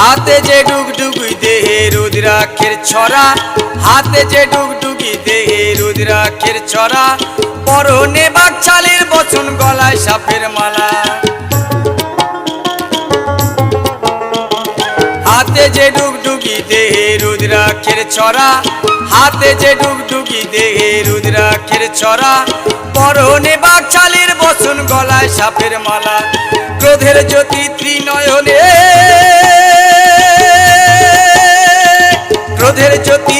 হাতে যে ডুগডুগি দেহে রুদ্রাক্ষের ছড়া, হাতে যে ডুগডুগি দেহে রুদ্রাক্ষের ছড়া, পরনে বাকছালের বচন গলায় সাপের মালা। হাতে যে ডুগডুগি দেহে রুদ্রাক্ষের ছড়া, হাতে যে ডুগডুগি দেহে রুদ্রাক্ষের ছড়া, পরনে বাকছালের বচন গলায় সাপের মালা। ক্রোধের জ্যোতি ত্রিনয়নে, ক্রোধের জ্যোতি